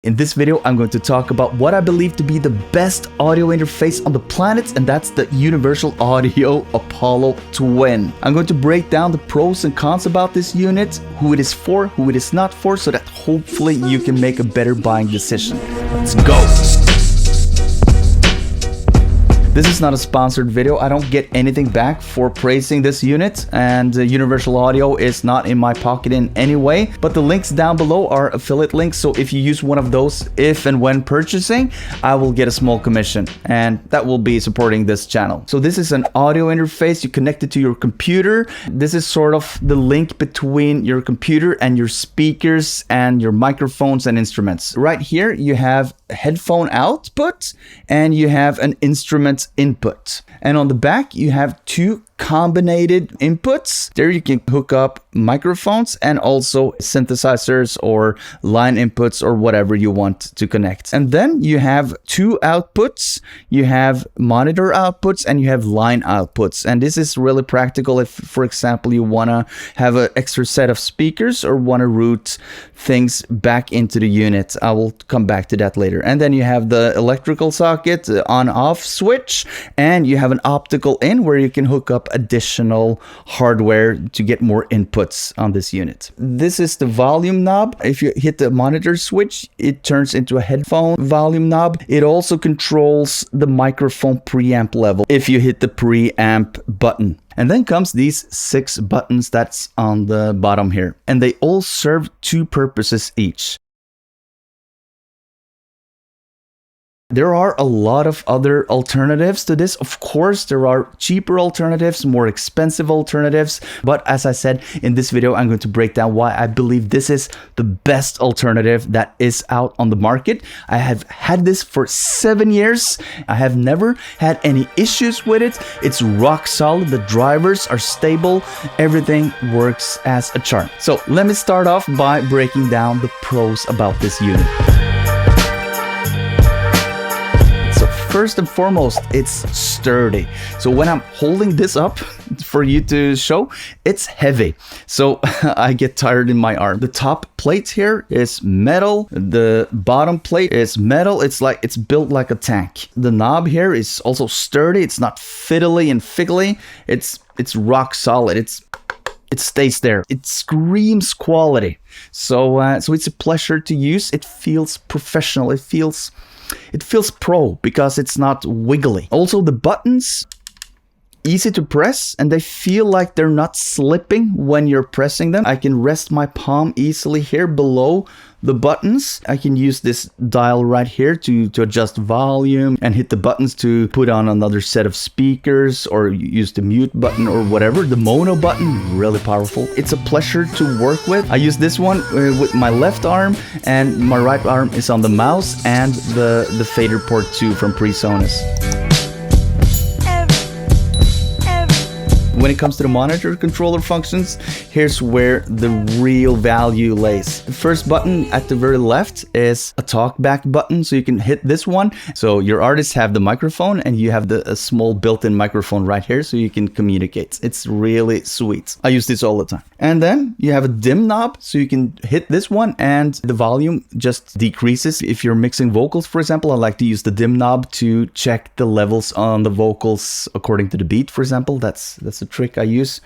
In this video, I'm going to talk about what I believe to be the best audio interface on the planet, and that's the Universal Audio Apollo Twin. I'm going to break down the pros and cons about this unit, who it is for, who it is not for, so that hopefully you can make a better buying decision. Let's go! This is not a sponsored video. I don't get anything back for praising this unit, and Universal Audio is not in my pocket in any way, but the links down below are affiliate links, so if you use one of those if and when purchasing, I will get a small commission, and that will be supporting this channel. So this is an audio interface. You connect it to your computer. This is sort of the link between your computer and your speakers and your microphones and instruments. Right here you have a headphone output and you have an instrument input, and on the back you have two combinated inputs. There you can hook up microphones and also synthesizers or line inputs or whatever you want to connect. And then you have two outputs. You have monitor outputs and you have line outputs. And this is really practical if, for example, you want to have an extra set of speakers or want to route things back into the unit. I will come back to that later. And then you have the electrical socket, the on-off switch, and you have an optical in where you can hook up additional hardware to get more inputs on this unit. This is the volume knob. If you hit the monitor switch, it turns into a headphone volume knob. It also controls the microphone preamp level if you hit the preamp button. And then comes these 6 buttons that's on the bottom here, and they all serve 2 purposes each. There are a lot of other alternatives to this. Of course, there are cheaper alternatives, more expensive alternatives. But as I said, in this video, I'm going to break down why I believe this is the best alternative that is out on the market. I have had this for 7 years. I have never had any issues with it. It's rock solid. The drivers are stable. Everything works as a charm. So let me start off by breaking down the pros about this unit. First and foremost, it's sturdy. So when I'm holding this up for you to show, it's heavy. So I get tired in my arm. The top plate here is metal. The bottom plate is metal. It's built like a tank. The knob here is also sturdy. It's not fiddly and figgly. It's rock solid. It stays there. It screams quality. So it's a pleasure to use. It feels professional. It feels pro because it's not wiggly. Also, the buttons, easy to press, and they feel like they're not slipping when you're pressing them. I can rest my palm easily here below the buttons. I can use this dial right here to adjust volume and hit the buttons to put on another set of speakers or use the mute button or whatever. The mono button, really powerful. It's a pleasure to work with. I use this one with my left arm, and my right arm is on the mouse and the fader port 2 from PreSonus. When it comes to the monitor controller functions, here's where the real value lays. The first button at the very left is a talkback button, so you can hit this one. So your artists have the microphone and you have a small built-in microphone right here so you can communicate. It's really sweet. I use this all the time. And then you have a dim knob, so you can hit this one and the volume just decreases. If you're mixing vocals, for example, I like to use the dim knob to check the levels on the vocals according to the beat, for example. That's a trick I use.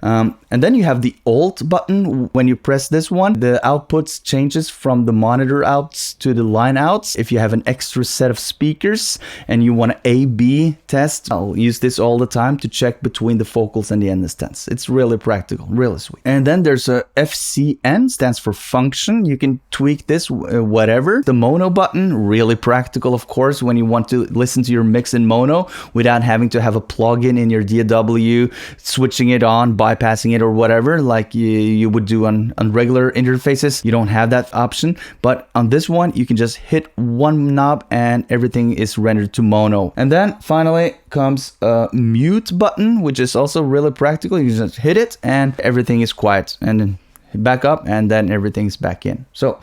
And then you have the Alt button. When you press this one, the outputs changes from the monitor outs to the line outs. If you have an extra set of speakers and you want to A/B test, I'll use this all the time to check between the focals and the end-stands. It's really practical, really sweet. And then there's a FCN, stands for function. You can tweak this whatever. The mono button, really practical, of course, when you want to listen to your mix in mono without having to have a plugin in your DAW, switching it on, bypassing it or whatever, like you would do on regular interfaces. You don't have that option, but on this one you can just hit one knob and everything is rendered to mono. And then finally comes a mute button, which is also really practical. You just hit it and everything is quiet, and then back up and then everything's back in. So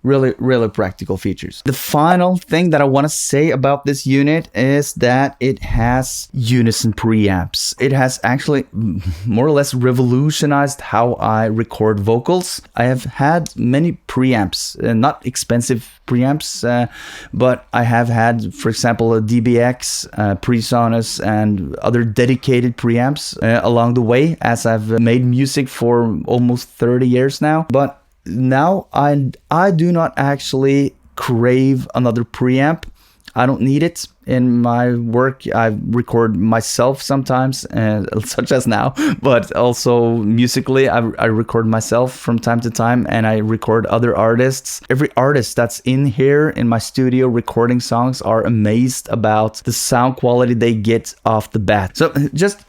Really practical features. The final thing that I want to say about this unit is that it has unison preamps. It has actually more or less revolutionized how I record vocals. I have had many preamps, not expensive preamps, but I have had, for example, a DBX, PreSonus, and other dedicated preamps along the way as I've made music for almost 30 years now. But now I do not actually crave another preamp. I don't need it. In my work, I record myself sometimes, such as now, but also musically, I record myself from time to time, and I record other artists. Every artist that's in here in my studio recording songs are amazed about the sound quality they get off the bat. So just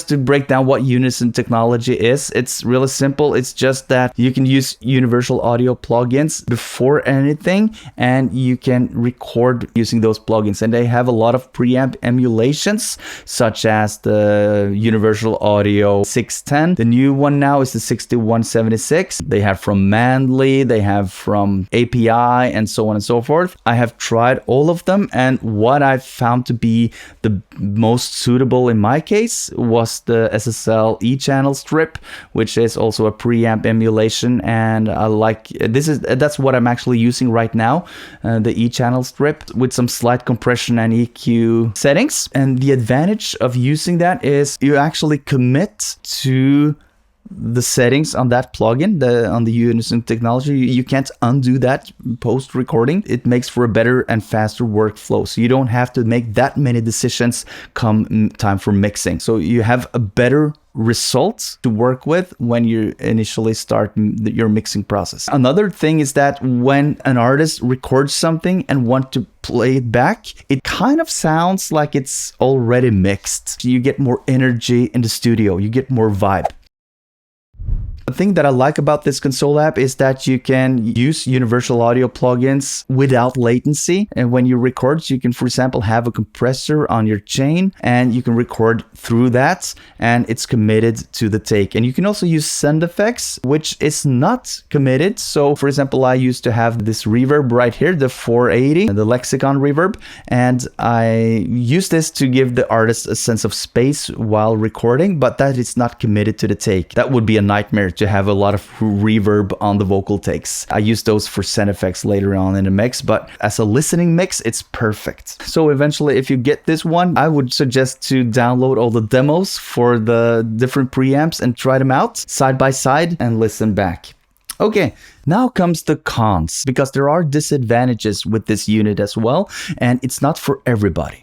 to break down what unison technology is, it's really simple. It's just that you can use universal audio plugins before anything, and you can record using those plugins, and they have a lot of preamp emulations, such as the Universal Audio 610. The new one now is the 6176. They have from Manly, they have from API, and so on and so forth. I have tried all of them, and what I found to be the most suitable in my case was the SSL E-channel strip, which is also a preamp emulation, and I like that's what I'm actually using right now, the E-channel strip with some slight compression and EQ settings. And the advantage of using that is you actually commit to the settings on that plugin, on the unison technology. You can't undo that post recording. It makes for a better and faster workflow, so you don't have to make that many decisions come time for mixing. So you have a better results to work with when you initially start your mixing process. Another thing is that when an artist records something and want to play it back, it kind of sounds like it's already mixed. You get more energy in the studio, you get more vibe. The thing that I like about this console app is that you can use universal audio plugins without latency. And when you record, you can, for example, have a compressor on your chain and you can record through that, and it's committed to the take. And you can also use send effects, which is not committed. So for example, I used to have this reverb right here, the 480, the Lexicon reverb, and I use this to give the artist a sense of space while recording, but that is not committed to the take. That would be a nightmare to have a lot of reverb on the vocal takes. I use those for send effects later on in the mix, but as a listening mix, it's perfect. So eventually, if you get this one, I would suggest to download all the demos for the different preamps and try them out side by side and listen back. Okay, now comes the cons, because there are disadvantages with this unit as well, and it's not for everybody.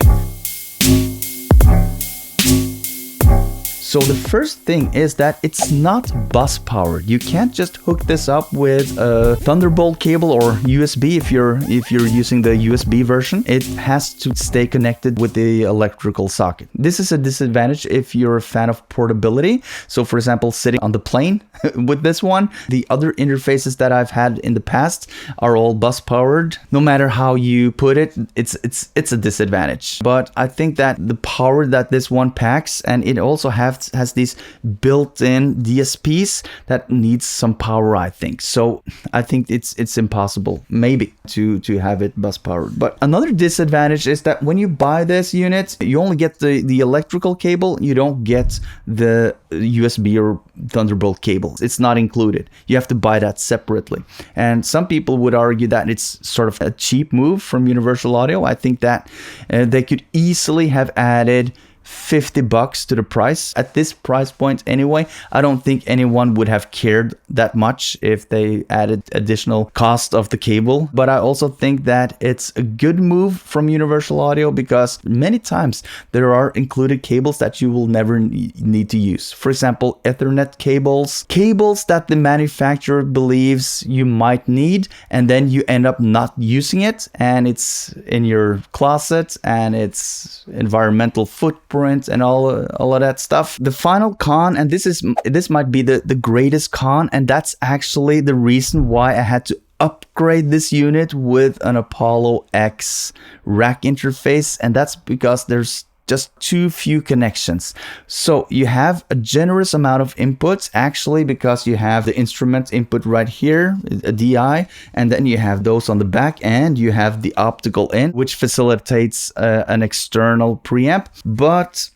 So the first thing is that it's not bus powered. You can't just hook this up with a Thunderbolt cable or USB if you're using the USB version. It has to stay connected with the electrical socket. This is a disadvantage if you're a fan of portability. So for example, sitting on the plane with this one, the other interfaces that I've had in the past are all bus powered. No matter how you put it, it's a disadvantage. But I think that the power that this one packs, and it also has these built-in DSPs that needs some power, I think. So I think it's impossible maybe to have it bus powered. But another disadvantage is that when you buy this unit, you only get the electrical cable. You don't get the USB or Thunderbolt cable. It's not included. You have to buy that separately. And some people would argue that it's sort of a cheap move from Universal Audio. I think that they could easily have added $50 to the price. At this price point anyway, I don't think anyone would have cared that much if they added additional cost of the cable. But I also think that it's a good move from Universal Audio, because many times there are included cables that you will never need to use. For example, Ethernet cables that the manufacturer believes you might need, and then you end up not using it, and it's in your closet, and it's environmental footprint and all of that stuff. The final con, and this might be the greatest con, and that's actually the reason why I had to upgrade this unit with an Apollo X rack interface, and that's because there's just too few connections. So you have a generous amount of inputs actually, because you have the instrument input right here, a DI, and then you have those on the back, and you have the optical in, which facilitates an external preamp, but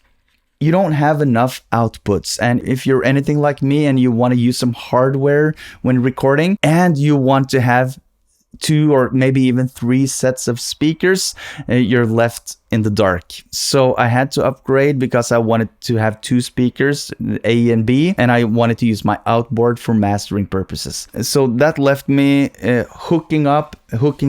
you don't have enough outputs. And if you're anything like me and you want to use some hardware when recording, and you want to have 2 or maybe even 3 sets of speakers, you're left in the dark. So I had to upgrade because I wanted to have 2 speakers, A and B, and I wanted to use my outboard for mastering purposes. So that left me hooking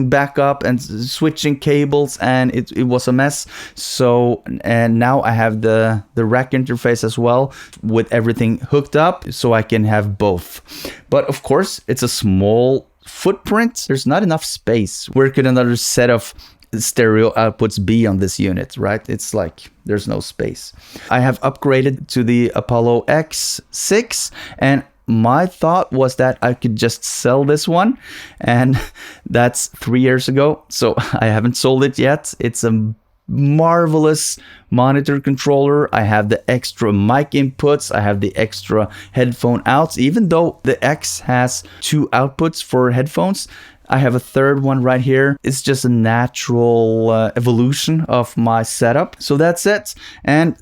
back up and switching cables, and it was a mess. So, and now I have the rack interface as well with everything hooked up, so I can have both. But of course, it's a small footprint. There's not enough space. Where could another set of stereo outputs be on this unit, right? It's like there's no space. I have upgraded to the Apollo X6, and my thought was that I could just sell this one, and that's 3 years ago, so I haven't sold it yet. It's a marvelous monitor controller. I have the extra mic inputs, I have the extra headphone outs. Even though the X has 2 outputs for headphones, I have a third one right here. It's just a natural evolution of my setup. So that's it. And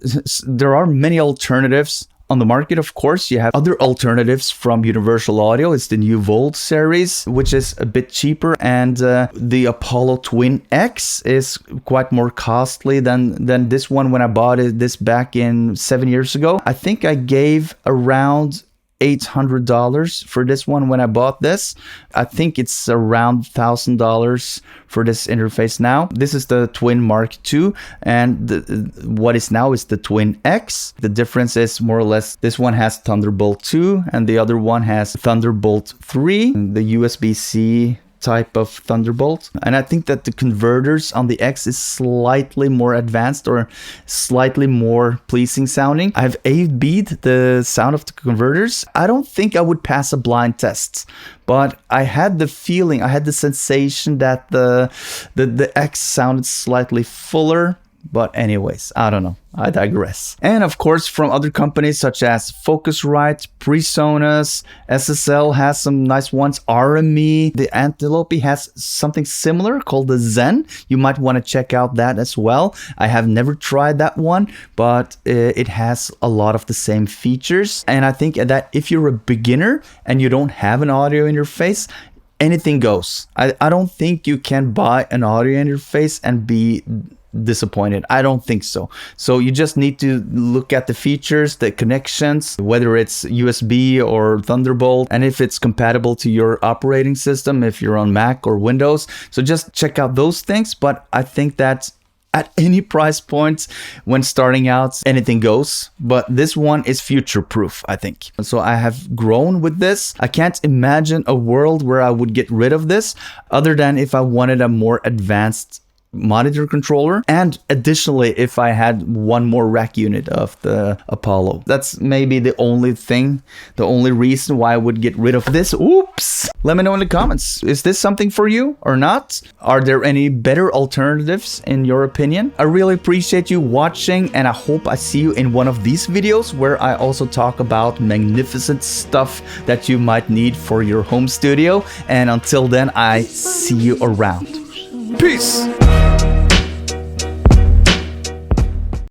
there are many alternatives on the market. Of course, you have other alternatives from Universal Audio. It's the new Volt series, which is a bit cheaper, and the Apollo Twin X is quite more costly than this one when I bought this back in 7 years ago. I think I gave around $800 for this one when I bought this. I think it's around $1,000 for this interface now. This is the Twin Mark II, and what is now is the Twin X. The difference is more or less this one has Thunderbolt 2 and the other one has Thunderbolt 3, the USB-C type of Thunderbolt. And I think that the converters on the X is slightly more advanced or slightly more pleasing sounding. I've A/B'd the sound of the converters. I don't think I would pass a blind test, but I had the feeling, I had the sensation that the X sounded slightly fuller. But anyways, I don't know. I digress. And of course, from other companies such as Focusrite, PreSonus, SSL has some nice ones. RME, the Antelope has something similar called the Zen. You might want to check out that as well. I have never tried that one, but it has a lot of the same features. And I think that if you're a beginner and you don't have an audio interface, anything goes. I don't think you can buy an audio interface and be disappointed. I don't think so. So you just need to look at the features, the connections, whether it's USB or Thunderbolt, and if it's compatible to your operating system, if you're on Mac or Windows. So just check out those things. But I think that at any price point when starting out, anything goes. But this one is future proof, I think. So I have grown with this. I can't imagine a world where I would get rid of this, other than if I wanted a more advanced monitor controller, and additionally if I had one more rack unit of the Apollo. That's maybe the only thing, the only reason why I would get rid of this. Oops! Let me know in the comments. Is this something for you or not? Are there any better alternatives in your opinion? I really appreciate you watching, and I hope I see you in one of these videos where I also talk about magnificent stuff that you might need for your home studio. And until then, I see you around. Peace!